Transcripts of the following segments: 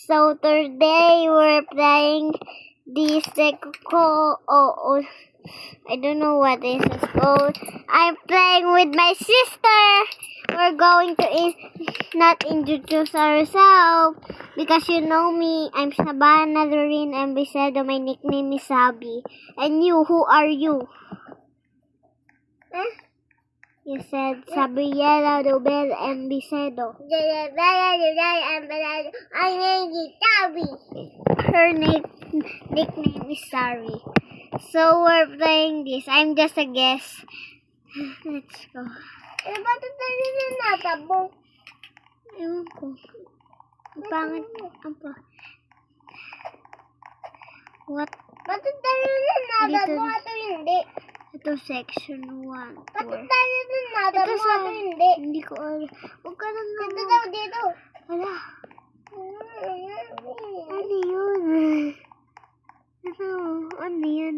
So today we're playing this I don't know what this is called. I'm playing with my sister. We're going to not introduce ourselves because you know me. I'm Shabana Doreen and Bisedo. My nickname is Sabi. And you, who are you? Huh? You said Sabriela, Rubel, and Bisedo. I'm Sabi. Her nickname is Sari. So we're playing this. I'm just a guest. Let's go. Bakit tayo natabong? Ewan ko. Ang pangit. What? Bakit tayo natabong ato hindi? Ito section 1. Bakit tayo natabong ato hindi? Hindi ko alam. Huwag ka lang naman. Dito. Wala. Ano yun? Ano yan?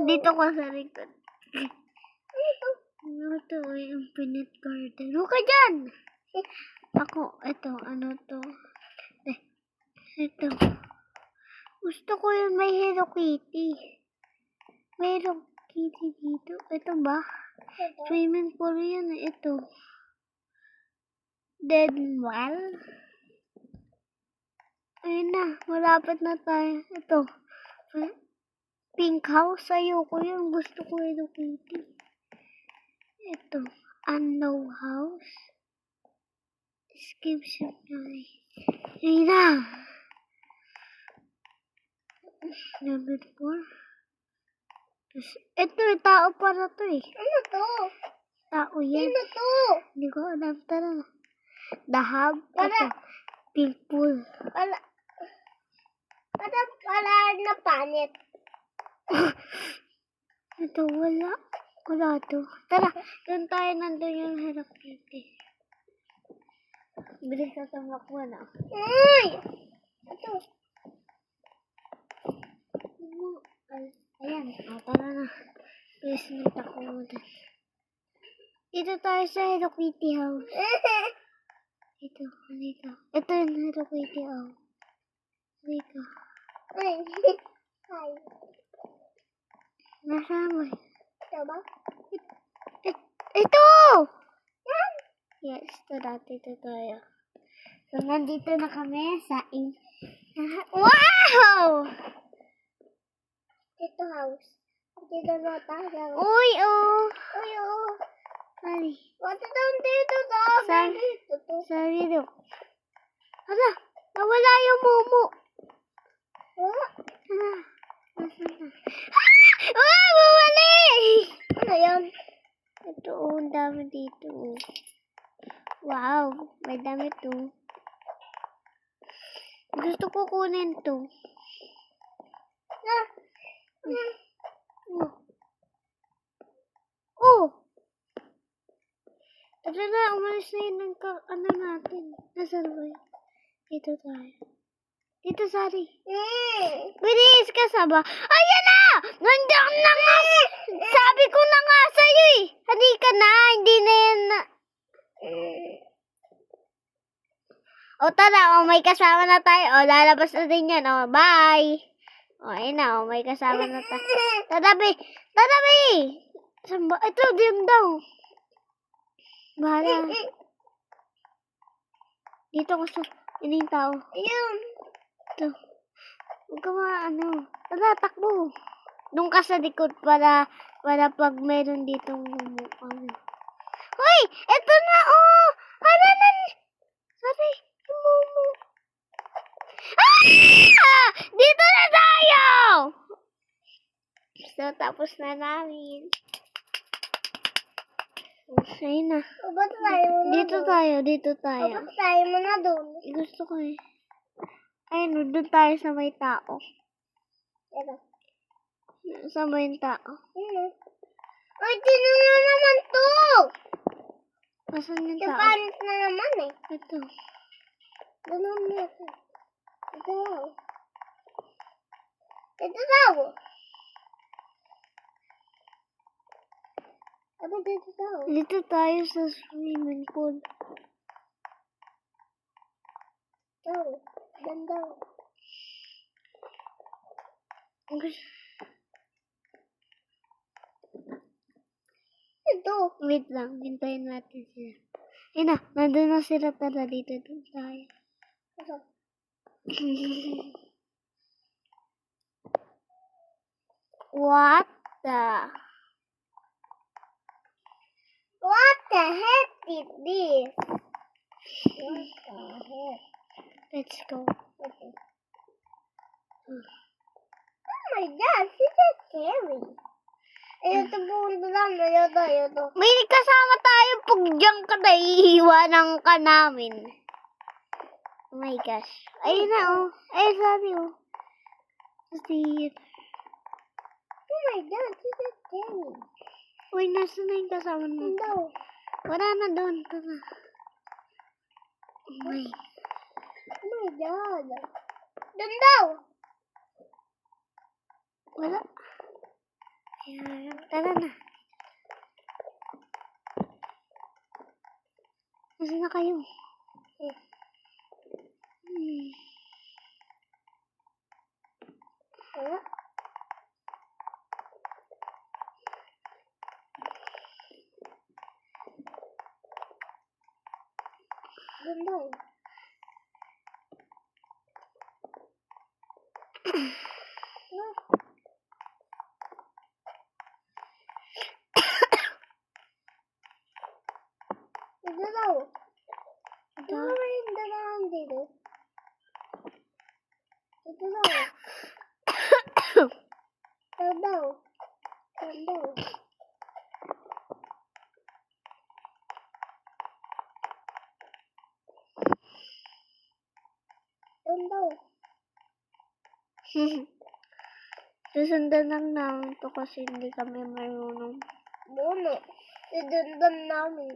Dito ko sa likod. Ano to? Yung peanut garden. Huwag ka dyan! Ako, ito. Ano to? Ito. Gusto ko yung may Hello Kitty. May Hello Kitty dito. Ito ba? Swimming pool yan. Ito. Dead well. Ayun na. Malapit na tayo. Ito. Pink house. Ayoko yun. Gusto ko Hello Kitty. Ito. Unknown house. Skip shop na eh. Ayun na. Number 4. Ito, tao para to eh. Ano to? Tao yan. Ano to? Hindi ko alam. Tara na. The Hub. Ito. Pink pool. Para na panit. Ito, wala. Wala to. Tara, doon tayo nandun yung Hello Kitty. Bilis ka tumakbo na. Uy! Ito. Ayan. Tara na. Bilis na takbo mo doon. Dito tayo sa Hello Kitty house. Ito, halika. Ito yung Hello Kitty house. Halika. Hi. Nasaan mo? Ito ba? Ito! Yan! Yes, ito tayo. So, nandito na kami sa Wow! Ito house. Dito na tayo. Uy, oh! Uy, oh! Ay. Wala doon dito to. Sorry, do. Hala, nawala yung Momo. Wala. Nasaan na? Ah! Mawali! Ano yan? Ito, ang dami dito. Wow, may dami to. Gusto ko kunin to. Oh! Tara na, umalis na yun ng ano natin. Nasaan ba yun? Dito tayo. Dito, Sari. Bilis ka sa ba? Ayan na! Nandiyan na nga! Sabi ko na nga sa'yo eh. Halika na, hindi na yan na. O tara, may kasama na tayo. O, lalabas na din yan. O, bye! O, ayun na, may kasama na tayo. Tatabi! Samba? Ito, din daw. Bahala. Dito ko sa ining tao. Ayun. Ito. Huwag ka Tara, takbo. Doon ka sa likod para pag meron ditong Hoy! Ito na, oh! Hala na! Sorry, Momo. Ah! Dito na tayo! So, tapos na namin. Okay na. Dito tayo. Ba't tayo muna doon? Gusto ko eh. Ayun, doon tayo sa may tao. Sa may tao. Ay, dito na naman to! Asan yung tao? Kapanit na naman eh. Ito. Doon na ito. Ito daw. Dito tayo sa swimming pool. Daw. Dan daw. Ito. Wait lang. Hintayin natin sila. Ayun na. Nandun na sila tala dito. Doon tayo. Ito. What the heck is this? What the heck? Let's go. Okay. Oh my God, this is scary. Ayun, pumunta lang. Ayun. May kasama tayo pag diyan ka na iiwanan ka namin. Oh my gosh. Ayun na oh. Ayun sabi oh. See it. Oh my God, this is scary. Uy, nasa na yung kasama mo? No. Wala na doon. Tara. Oh my God. Doon daw. Wala. Ayan. Tara na. Nasa na kayo? Wala. Doon daw. Ito daw. Ito ba yung dalahan dito? Ito daw. Ito daw. Ito daw. Ito daw. Susundan lang namin to kasi hindi kami marunong. Buno. Susundan namin.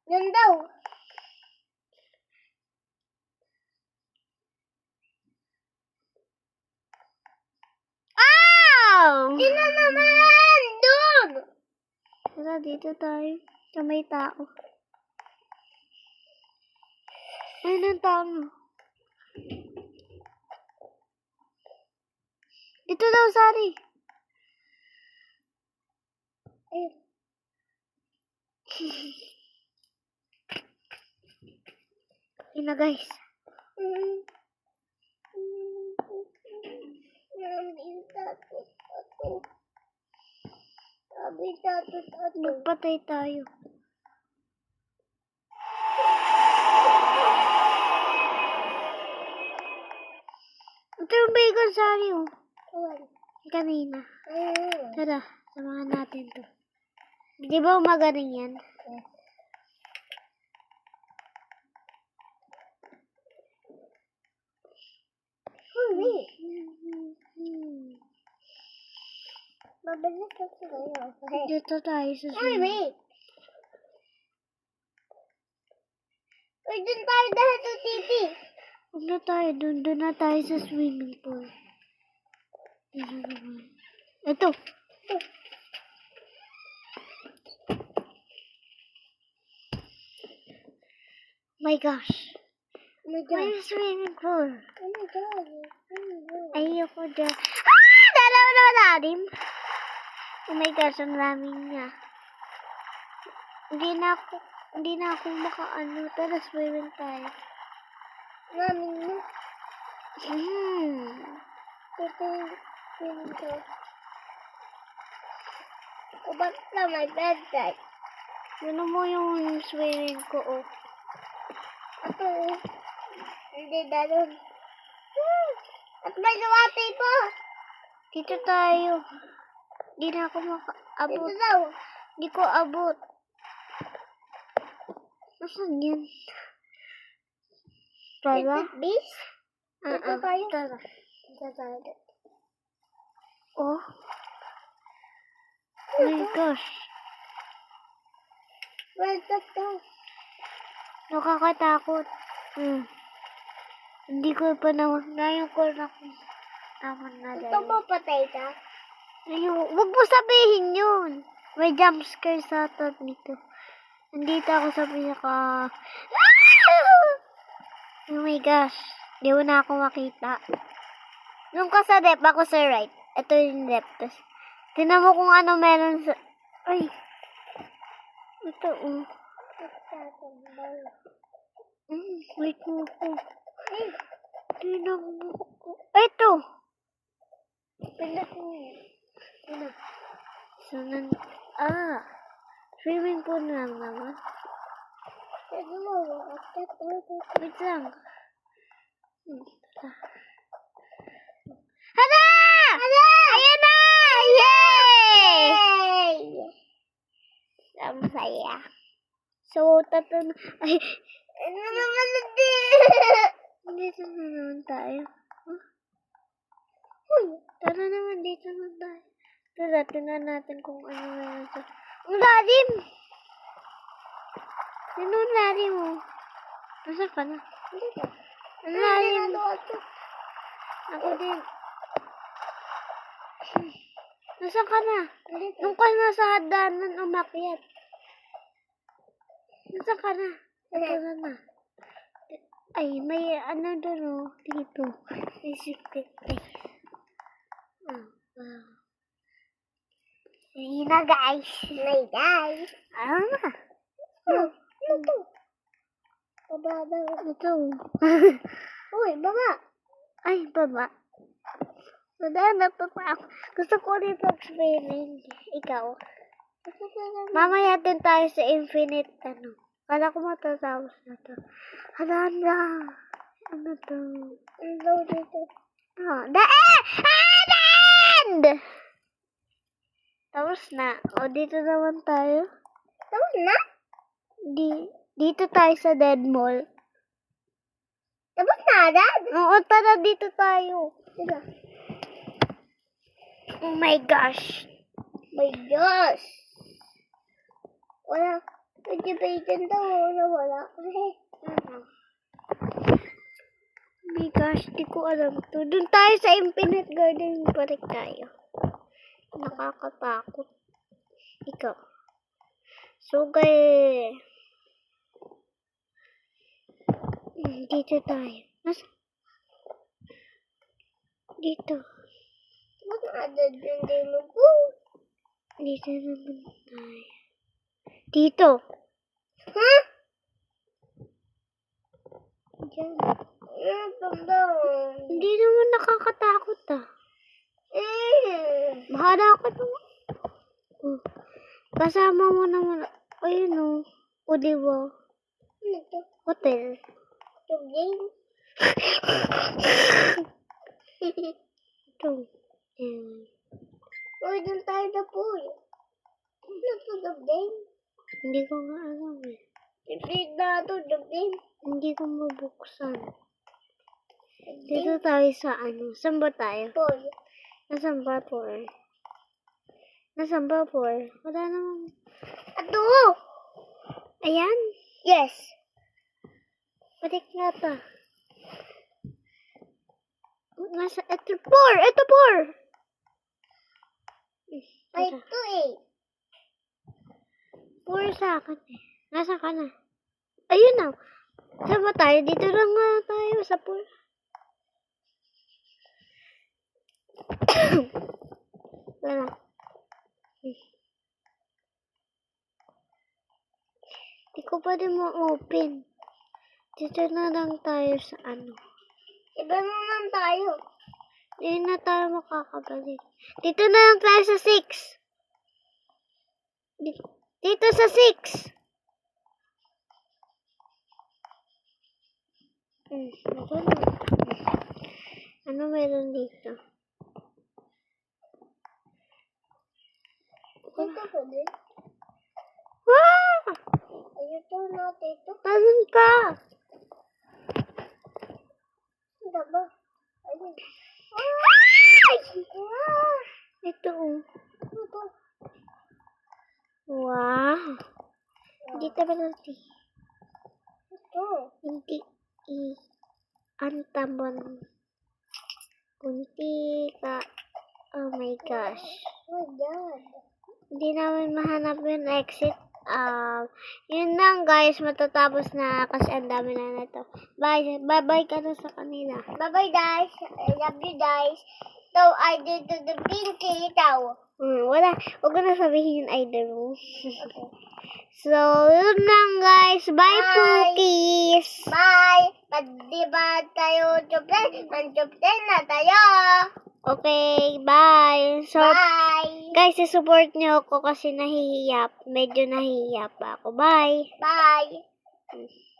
Yan daw. Ow! Sino naman? Doon! Tara, dito tayo. Sa may tao. Ayun ang tao mo. Dito daw, Sari. Ayun. Yun na, guys. Magpatay tayo. Ito yung bacon, Sari, oh. Kanina. Tara, samahan natin to. Di ba magaling yan? Wait. Mabilis na sila. Dito tayo sa swimming. Wait. Uy, dun tayo dahil sa TV. Huwag na tayo. Doon na tayo sa swimming pool. Ito. My gosh. Oh my God. Where's the swimming pool? Oh my God. Ayoko dyan. Ah! Dalaw na lalim. Oh my gosh, ang laming niya. Hindi na ako makaano. Tara, swimming tayo. Laming niya. Ito yung swimming ko. Oh, ba't na my bedtime? Yun mo yung swimming ko, oh. Ito, oh. Hindi dalon. At may luwati pa. Dito tayo. Hindi na ako makaabot. Dito daw. Hindi ko abot. Nasaan yan? Tara? Is it this? Dito tayo. Tara. Dito tayo. Oh. Oh my gosh. Well, daw. Nakakatakot. Hindi ko pa ngayon ko na naman na dahil. Ito mo patay ka? Ayun, wag mo sabihin yun. May jump scare sa atin nito. Nandito ako sa pinaka... Oh my gosh. Di mo na ako makita. Nung ka sa left, ako sa right. Ito yung left. Tapos, tinan mo kung ano meron sa... Ay. Ito, wait mo ko. Tinan mo ko. Ay, ito. Ano? So, swimming pool lang naman. Wait lang. Hala! Ayan na! Yay! Ang saya. So, ay, ano naman dito na naman tayo. Huh? Uy, tara naman dito na tayo. Tara, tingnan natin kung ano meron sa... Ang lalim! Sino ang lalim mo? Nasaan ka na? Ang lalim. Ako din. Nasaan ka na? Nung ka na sa hagdanan umakyat. Nasaan ka na? Ito na. Ay, may ano doon oh. Dito. May secret place. Oh, wow. Ayun na guys. Guys. Ano na? Ano to? Baba. Ito. Uy, baba. Ay, baba. Madami pa ako. Gusto ko rin mag-swimming. Ikaw. Mamaya din tayo sa infinite ano. Kala ko matatapos na to. Hala na. Ano to? Ano dito? Oh, the end! Tapos na. O, dito naman tayo. Tapos na? Dito tayo sa Dead Mall. Tapos na, Dad? Oo, tara dito tayo. Dito. Oh my gosh. My gosh. Wala. Pwede ba dyan daw? Wala. My gosh, di ko alam to. Doon tayo sa Infinite Garden. Balik tayo. Nakakatakot. Ikaw. Sugay. Dito tayo. Dito. Dito naman tayo. Dito. Huh? Diyan. Hindi naman nakakatakot ah. Bahala ako naman. Oh. Kasama mo naman. Ayun o. O diba? Hotel. Game. Ito. Uy, dun tayo na po eh. Ano to, the game? Hindi ko nga alam eh. Read na to, the game. Hindi ko mabuksan. Dito tayo sa ano. Saan ba tayo? Paul. Nasaan ba, Paul? Nasaan ba, Paul? Wala naman. Ato! Ayan? Yes. Balik na to. Nasa, ito, Paul! Ito, Paul! Ay, ito eh. Paul sa akin eh. Nasaan ka na? Ayun na. Saan ba tayo? Dito lang nga tayo sa Paul. Wala. Di ko pa din ma-open. Dito na lang tayo sa ano. Iba na lang tayo. Hindi na tayo makakabalik. Dito na lang tayo sa 6. Dito sa 6. Ano meron dito? Dito pa din. Wow! Ayun na dito. Tasan ka? Hindi ba? Ayun. Ito. Wow. Dito ba natin? Ito. Hindi. Antamon. Kunti ka. Oh my gosh. Oh my God. Hindi namin mahanap yung exit. Yun lang guys, matatapos na kasi ang dami na nito. Bye ka na sa kanila. Bye guys. I love you guys. So, I did the pinky daw. Wala. Huwag ko na sabihin I do. Okay. So, yun lang guys. Bye, Pookies. Bye. Di ba tayo mag-tube na tayo. Okay, bye. So, bye. Guys, support niyo ako kasi medyo nahihiya pa ako. Bye. Bye.